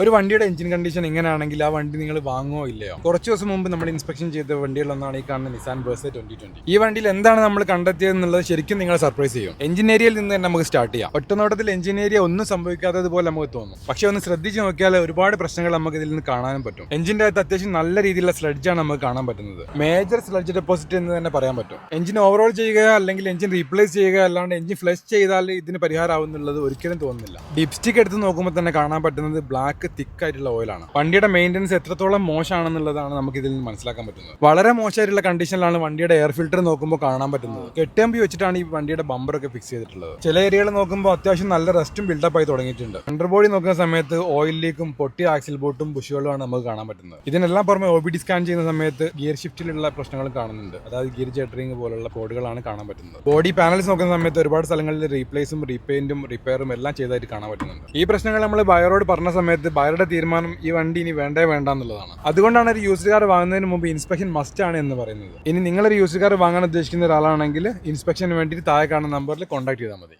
ഒരു വണ്ടിയുടെ engine condition ഇങ്ങനെയാണെങ്കിൽ ആ വണ്ടി നിങ്ങൾ വാങ്ങുമോ ഇല്ലയോ? കുറച്ച് ദിവസം മുമ്പ് നമ്മൾ ഇൻസ്പെക്ഷൻ ചെയ്ത വണ്ടികളിലൊന്നാണ് ഈ കാണുന്ന നിസാൻ ബർസ 2020. ഈ വണ്ടിയിൽ എന്താണ് നമ്മൾ കണ്ടെത്തിയത് എന്നുള്ളത് ശരിക്കും നിങ്ങളെ സർപ്രൈസ് ചെയ്യും. എഞ്ചിൻ ഏരിയയിൽ നിന്ന് തന്നെ നമുക്ക് സ്റ്റാർട്ട് ചെയ്യാം. ഒറ്റനോട്ടത്തിൽ എഞ്ചിൻ ഏരിയ ഒന്നും സംഭവിക്കാത്തതുപോലെ നമുക്ക് തോന്നും. പക്ഷെ ഒന്ന് ശ്രദ്ധിച്ച് നോക്കിയാൽ ഒരുപാട് പ്രശ്നങ്ങൾ നമുക്ക് ഇതിൽ നിന്ന് കാണാനും പറ്റും. എഞ്ചിന്റെ അകത്ത് അത്യാവശ്യം നല്ല രീതിയിലുള്ള സ്ലഡ്ജാണ് നമുക്ക് കാണാൻ പറ്റുന്നത്. മേജർ സ്ലഡ്ജ് ഡെപ്പോസിറ്റ് എന്ന് തന്നെ പറയാൻ പറ്റും. എഞ്ചിൻ ഓവറോൾ ചെയ്യുക അല്ലെങ്കിൽ എഞ്ചിൻ റീപ്ലേസ് ചെയ്യുക അല്ലാണ്ട് എഞ്ചിൻ ഫ്ലഷ് ചെയ്താൽ ഇതിന് പരിഹാരമാവുന്നുള്ളത് ഒരിക്കലും തോന്നുന്നില്ല. ഡിപ്സ്റ്റിക് എടുത്ത് നോക്കുമ്പോൾ തന്നെ കാണാൻ പറ്റുന്നത് ബ്ലാക്ക് തിക്ക് ആയിട്ടുള്ള ഓയിലാണ്. വണ്ടിയുടെ മെയിൻ്റനൻസ് എത്രത്തോളം മോശമാണെന്നുള്ളതാണ് നമുക്ക് ഇതിൽ നിന്ന് മനസ്സിലാക്കാൻ പറ്റുന്നത്. വളരെ മോശമായിട്ടുള്ള കണ്ടീഷനിലാണ് വണ്ടിയുടെ എയർ ഫിൽറ്റർ നോക്കുമ്പോൾ കാണാൻ പറ്റുന്നത്. കെട്ടിയമ്പി വെച്ചിട്ടാണ് ഈ വണ്ടിയുടെ ബമ്പറൊക്കെ ഫിക്സ് ചെയ്തിട്ടുള്ളത്. ചില ഏരിയകൾ നോക്കുമ്പോൾ അത്യാവശ്യം നല്ല റസ്റ്റും ബിൽഡപ്പ് ആയി തുടങ്ങിയിട്ടുണ്ട്. അണ്ടർ ബോഡി നോക്കുന്ന സമയത്ത് ഓയിൽ ലീക്കും പൊട്ടിയ ആക്സിൽ ബോട്ടും ബുഷുകളുമാണ് നമുക്ക് കാണാൻ പറ്റുന്നത്. ഇതിനെല്ലാം പുറമെ OBD സ്കാൻ ചെയ്യുന്ന സമയത്ത് ഗിയർ ഷിഫ്റ്റിലുള്ള പ്രശ്നങ്ങളും കാണുന്നുണ്ട്. അതായത് ഗിയർ ജെറ്ററിംഗ് പോലുള്ള കോഡുകളാണ് കാണാൻ പറ്റുന്നത്. ബോഡി പാനൽസ് നോക്കുന്ന സമയത്ത് ഒരുപാട് സ്ഥലങ്ങളിൽ റീപ്ലേസും റീപെയിന്റും റിപ്പയറും എല്ലാം ചെയ്തായിട്ട് കാണാൻ പറ്റുന്നുണ്ട്. ഈ പ്രശ്നങ്ങൾ നമ്മൾ ബയറോട് പറഞ്ഞ സമയത്ത് ബയറുടെ തീരുമാനം ഈ വണ്ടി ഇനി വേണ്ട എന്നുള്ളതാണ്. അതുകൊണ്ടാണ് ഒരു യൂസ്ഡ് കാർ വാങ്ങുന്നതിന് മുമ്പ് ഇൻസ്പെക്ഷൻ മസ്റ്റ് ആണ് എന്ന് പറയുന്നത്. ഇനി നിങ്ങളൊരു യൂസ്ഡ് കാർ വാങ്ങാൻ ഉദ്ദേശിക്കുന്ന ഒരാളാണെങ്കിൽ ഇൻസ്പെക്ഷന് വേണ്ടി താഴെ കാണുന്ന നമ്പറിൽ കോൺടാക്ട് ചെയ്താൽ മതി.